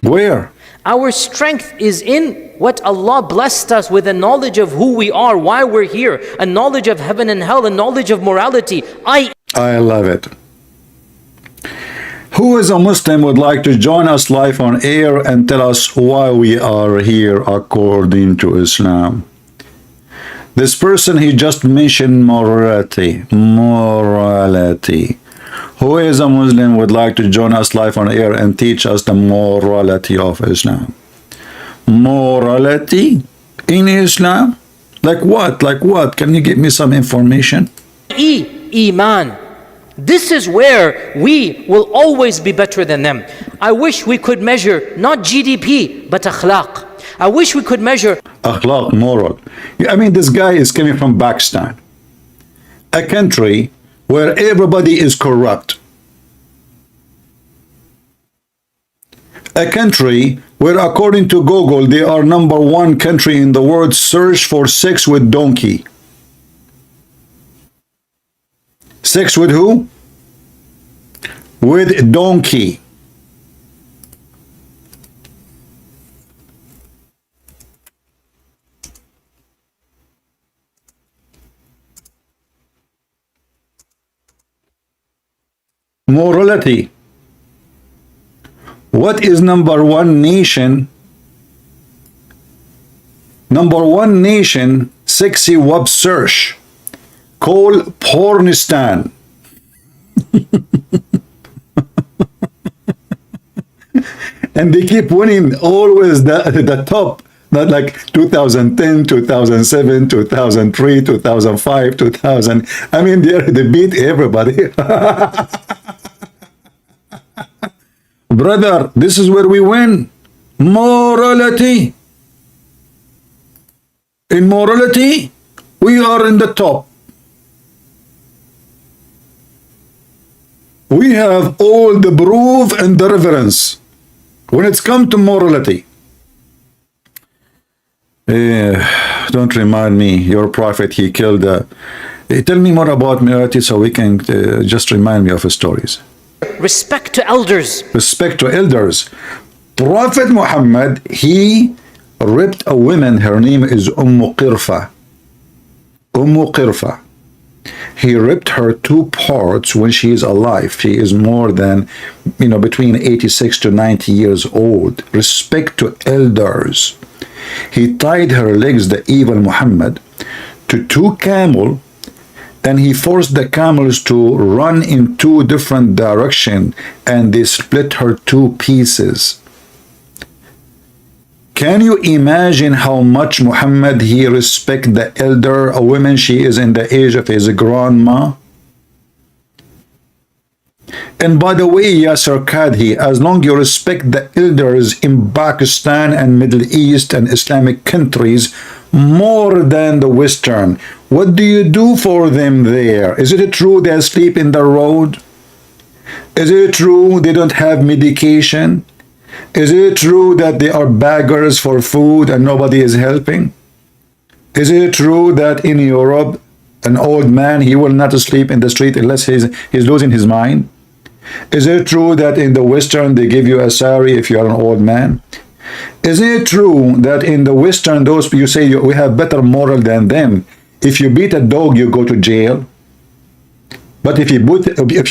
Where? Our strength is in what Allah blessed us with, a knowledge of who we are, why we're here, a knowledge of heaven and hell, a knowledge of morality. I love it. Who is a Muslim would like to join us live on air and tell us why we are here according to Islam? This person, he just mentioned morality. Morality. Who is a Muslim would like to join us live on air and teach us the morality of Islam? Morality in Islam? Like what? Like what? Can you give me some information? Iman. This is where we will always be better than them. I wish we could measure not GDP, but akhlaq. I wish we could measure akhlaq, moral. I mean, this guy is coming from Pakistan, a country where everybody is corrupt. A country where, according to Google, they are #1 country in the world search for sex with donkey. Sex with who? With donkey. Morality. What is #1 nation? #1 nation sexy web search. Call Pornistan. And they keep winning always the top. Not like 2010, 2007, 2003, 2005, 2000. I mean, they beat everybody. Brother, this is where we win. Morality. In morality, we are in the top. We have all the proof and the reverence when it's come to morality. Don't remind me, your prophet, he killed. Tell me more about morality so we can just remind me of his stories. Respect to elders. Respect to elders. Prophet Muhammad, he ripped a woman, her name is Qirfa. Qirfa. He ripped her 2 parts when she is alive. She is more than, between 86 to 90 years old. Respect to elders. He tied her legs, the evil Muhammad, to 2 camels, and he forced the camels to run in 2 different directions, and they split her 2 pieces. Can you imagine how much Muhammad, he respect the elder, a woman, she is in the age of his grandma? And by the way, Yassir Qadhi, as long you respect the elders in Pakistan and Middle East and Islamic countries more than the Western, what do you do for them there? Is it true they sleep in the road? Is it true they don't have medication? Is it true that they are beggars for food and nobody is helping? Is it true that in Europe, an old man, he will not sleep in the street unless he's losing his mind? Is it true that in the Western, they give you a sari if you are an old man? Is it true that in the Western, those you say we have better moral than them? If you beat a dog, you go to jail. But if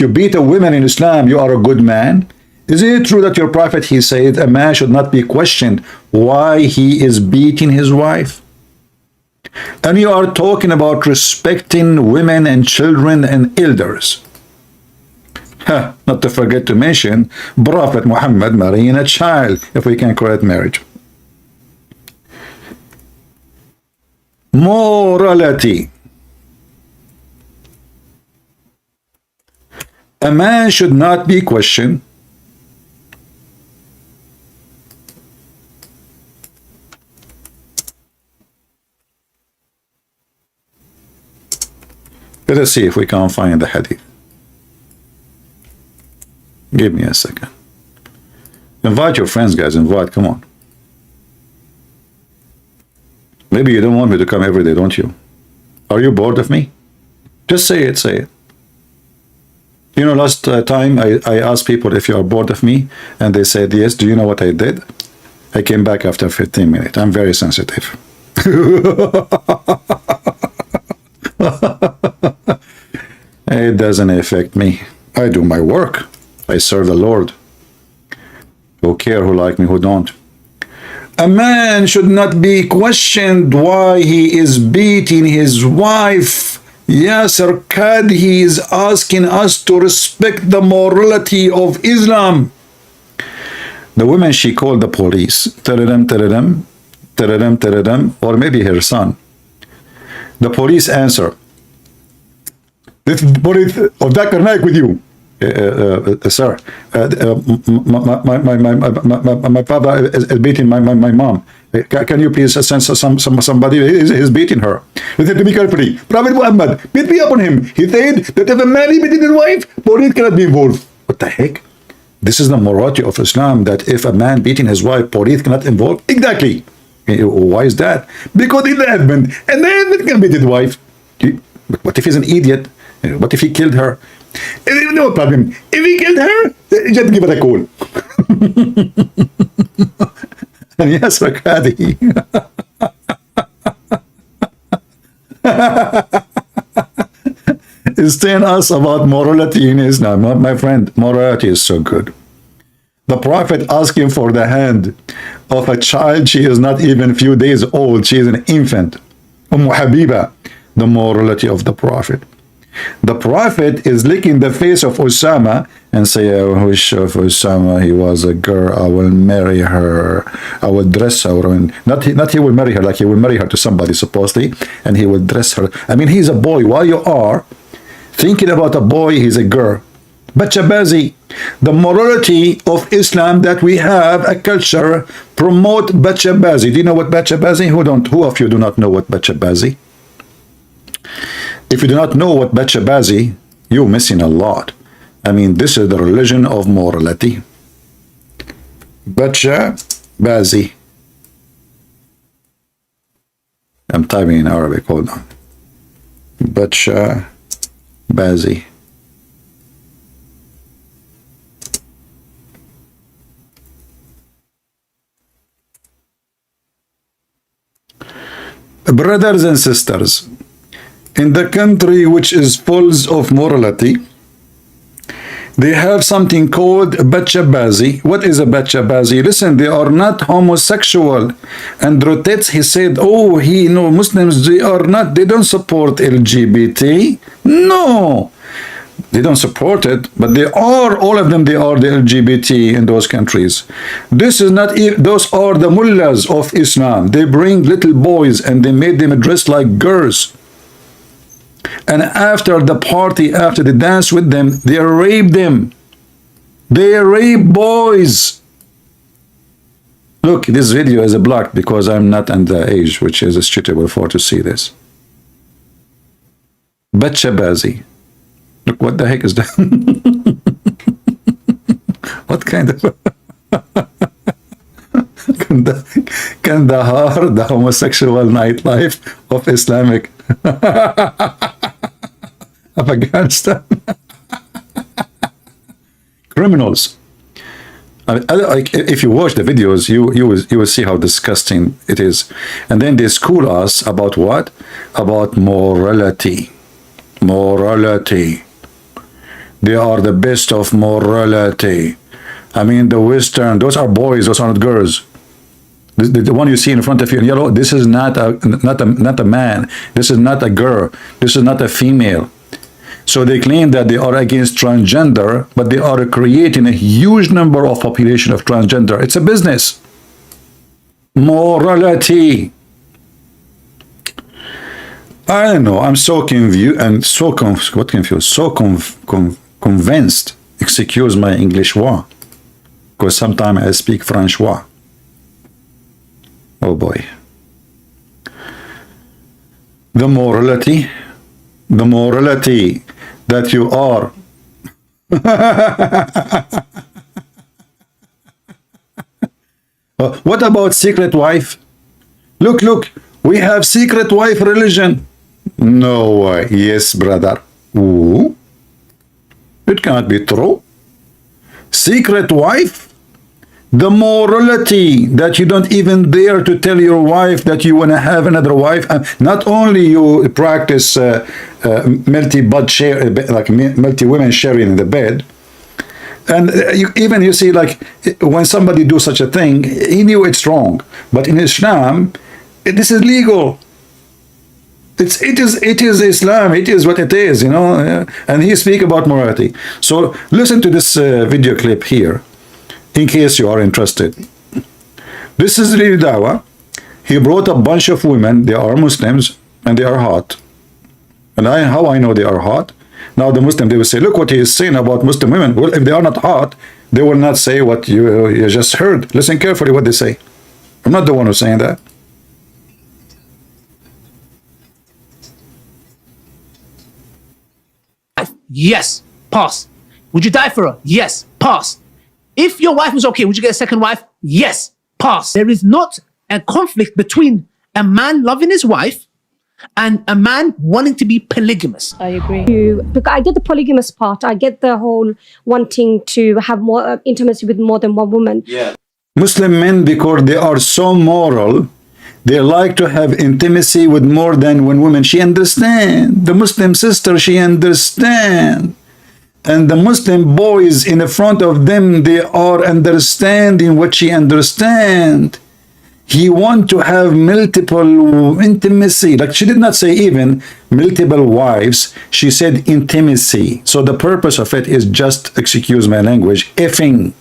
you beat a woman in Islam, you are a good man. Is it true that your prophet, he said, a man should not be questioned why he is beating his wife? And you are talking about respecting women and children and elders. Not to forget to mention Prophet Muhammad marrying a child, if we can call it marriage. Morality. A man should not be questioned. Let us see if we can find the hadith. Give me a second. Invite your friends, guys. Invite. Come on. Maybe you don't want me to come every day, don't you? Are you bored of me? Just say it. Say it. You know, last time I asked people if you are bored of me, and they said yes. Do you know what I did? I came back after 15 minutes. I'm very sensitive. It doesn't affect me. I do my work. I serve the Lord. Who care who like me, who don't. A man should not be questioned why he is beating his wife. Yassir Qadhi is asking us to respect the morality of Islam. The woman, she called the police. Tararam, or maybe her son. The police answer. This is the police of Zakir Naik with you. Sir, my father is beating my mom. Can you please send somebody? He's beating her. Listen to me carefully. Prophet Muhammad, beat me upon him. He said that if a man is beating his wife, police cannot be involved. What the heck? This is the morality of Islam, that if a man beating his wife, police cannot involve. Exactly. Why is that? Because he's the husband, and the husband can beat his wife. What if he's an idiot? What if he killed her? No problem. If he killed her, just give it a call. And yes, Qadi. Is telling us about morality in Islam. My friend, morality is so good. The Prophet asking for the hand of a child. She is not even a few days old. She is an infant. Habiba, the morality of the Prophet. The Prophet is licking the face of Osama and say, I wish of Osama he was a girl. I will marry her. I will dress her. Not he will marry her, like he will marry her to somebody supposedly, and he will dress her. I mean, he's a boy. While you are thinking about a boy, he's a girl. Bachabazi, the morality of Islam that we have a culture promote bachabazi. Do you know what bachabazi? Who of you do not know what bachabazi? If you do not know what bachabazi, you're missing a lot. I mean, this is the religion of morality. Bachabazi. I'm typing in Arabic, hold on. Bachabazi. Brothers and sisters, in the country which is full of morality, they have something called bachabazi. What is a bachabazi? Listen, they are not homosexual. And rotates, he said, oh, Muslims, they don't support LGBT. No, they don't support it, but they are, all of them, they are the LGBT in those countries. This is not, those are the mullahs of Islam. They bring little boys and they made them dress like girls. And after the party, after they dance with them, they rape them. They rape boys. Look, this video is blocked because I'm not under age, which is suitable for to see this. Bachabazi. Look, what the heck is that? What kind of... Kandahar, the homosexual nightlife of Islamic Afghanistan. Criminals. If you watch the videos, you will see how disgusting it is. And then they school us about what? About morality. Morality. They are the best of morality. I mean, the Western, those are boys, those are not girls. The one you see in front of you in yellow, this is not a man. This is not a girl. This is not a female. So they claim that they are against transgender, but they are creating a huge number of population of transgender. It's a business. Morality. I don't know. I'm so confused and so convinced. Excuse my English word, because sometimes I speak French word. Oh boy. The morality that you are. What about secret wife? Look, we have secret wife religion. No way. Yes, brother. Ooh. It cannot be true. Secret wife? The morality that you don't even dare to tell your wife that you want to have another wife. Not only you practice multi-bed share, like multi-women sharing in the bed, and you see, like, when somebody do such a thing, he knew it's wrong. But in Islam, this is legal. It is Islam. It is what it is, you know. And he speak about morality. So listen to this video clip here, in case you are interested. This is really Dawah. He brought a bunch of women. They are Muslims and they are hot. And how I know they are hot? Now the Muslim, they will say, look what he is saying about Muslim women. Well, if they are not hot, they will not say what you just heard. Listen carefully what they say. I'm not the one who's saying that. Yes, pass. Would you die for her? Yes, pass. If your wife was okay, would you get a second wife? Yes, pass. There is not a conflict between a man loving his wife and a man wanting to be polygamous. I agree. Because I get the polygamous part. I get the whole wanting to have more intimacy with more than one woman. Yeah. Muslim men, because they are so moral, they like to have intimacy with more than one woman. She understand. The Muslim sister, she understand. And the Muslim boys in the front of them, they are understanding what she understand. He want to have multiple intimacy. Like, she did not say even multiple wives. She said intimacy. So the purpose of it is just, excuse my language, effing.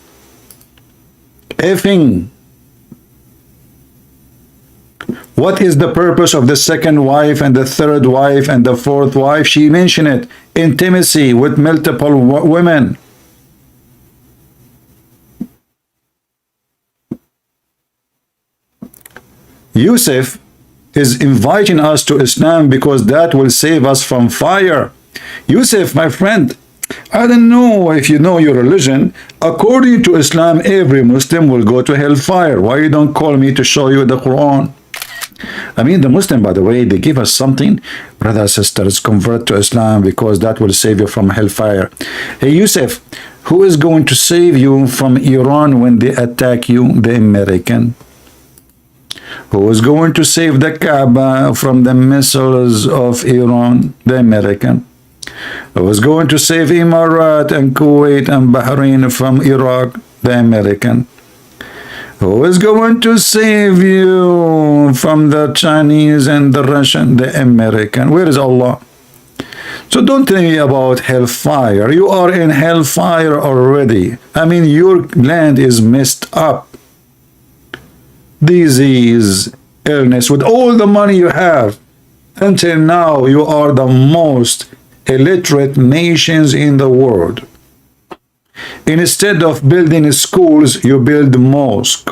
Effing. What is the purpose of the second wife and the third wife and the fourth wife? She mentioned it. Intimacy with multiple women. Yusuf is inviting us to Islam because that will save us from fire. Yusuf, my friend, I don't know if you know your religion. According to Islam, every Muslim will go to hellfire. Why you don't call me to show you the Quran? I mean, the Muslim, by the way, they give us something. Brothers, sisters, convert to Islam because that will save you from hellfire. Hey, Yusuf, who is going to save you from Iran when they attack you? The American. Who is going to save the Kaaba from the missiles of Iran? The American. Who is going to save Emirat and Kuwait and Bahrain from Iraq? The American. Who is going to save you from the Chinese and the Russian? The American. Where is Allah? So don't tell me about hellfire. You are in hellfire already. I mean, your land is messed up. Disease, illness, with all the money you have. Until now, you are the most illiterate nations in the world. Instead of building schools, you build mosque.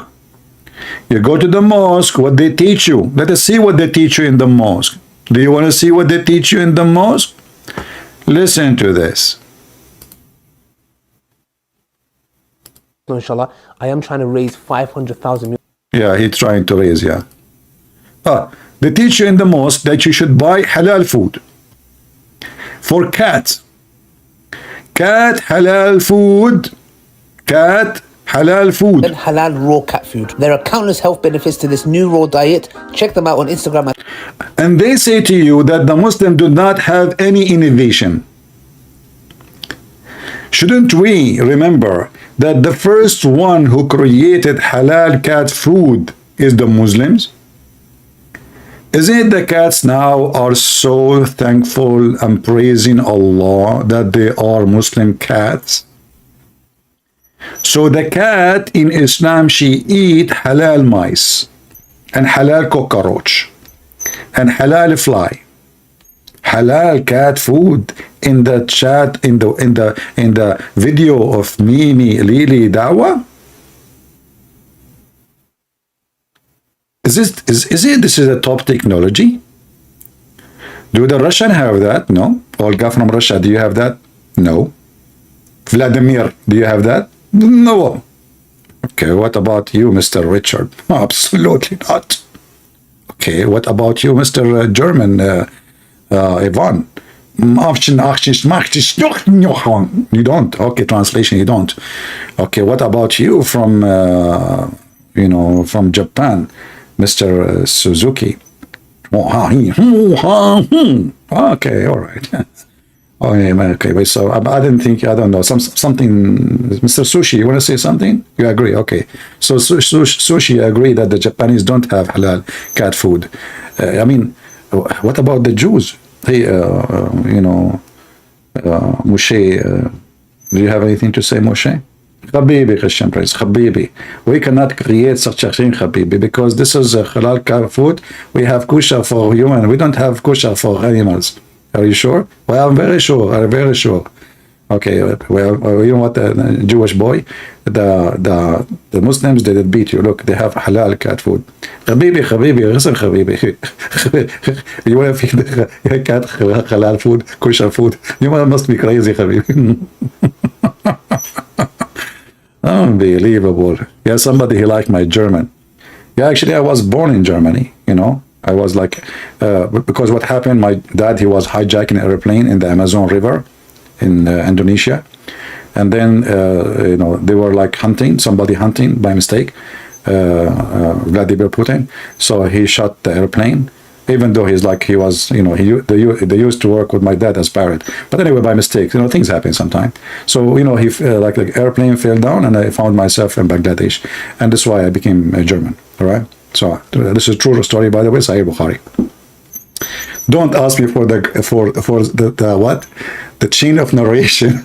You go to the mosque, what they teach you. Let us see what they teach you in the mosque. Do you want to see what they teach you in the mosque? Listen to this. Inshallah, I am trying to raise 500,000. Yeah, he's trying to raise, yeah. They teach you in the mosque that you should buy halal food for cats. Cat halal food. Cat halal food. Halal raw cat food. There are countless health benefits to this new raw diet. Check them out on Instagram. And they say to you that the Muslims do not have any innovation. Shouldn't we remember that the first one who created halal cat food is the Muslims? Isn't it the cats now are so thankful and praising Allah that they are Muslim cats? So the cat in Islam, she eat halal mice and halal cockroach and halal fly. Halal cat food in the chat, in the video of Mimi Lili Dawah. Is this a top technology? Do the Russian have that? No. Olga from Russia, do you have that? No. Vladimir, do you have that? No. Okay, what about you, Mr. Richard? Absolutely not. Okay, what about you, Mr. German, Ivan? You don't. Okay, translation, you don't. Okay, what about you from, from Japan, Mr. Suzuki? Okay, all right. Okay, wait, so I didn't think, I don't know, something, Mr. Sushi, you want to say something? You agree, okay. So Sushi agree that the Japanese don't have halal cat food. I mean, what about the Jews? Hey, Moshe, do you have anything to say, Moshe? Habibi, Christian Prince, Habibi. We cannot create such a thing, Habibi, because this is halal cat food. We have kosher for human. We don't have kosher for animals. Are you sure? Well, I'm very sure. I'm very sure. Okay. Well, you know what? Jewish boy, the Muslims, they did beat you. Look, they have halal cat food. Habibi, listen, Habibi. You want to feed the cat halal food, kosher food? You must be crazy, Habibi. Unbelievable. Yeah, somebody he liked my German. Yeah, actually, I was born in Germany. I was like, because what happened, my dad, he was hijacking an airplane in the Amazon River in Indonesia. And then, they were like somebody hunting by mistake, Vladimir Putin. So he shot the airplane, even though he was, they used to work with my dad as pirate. But anyway, by mistake, things happen sometimes. So, he, like the airplane fell down and I found myself in Bangladesh. And that's why I became a German, all right? So this is a true story, by the way, Sahih Bukhari. Don't ask me for the what? The chain of narration.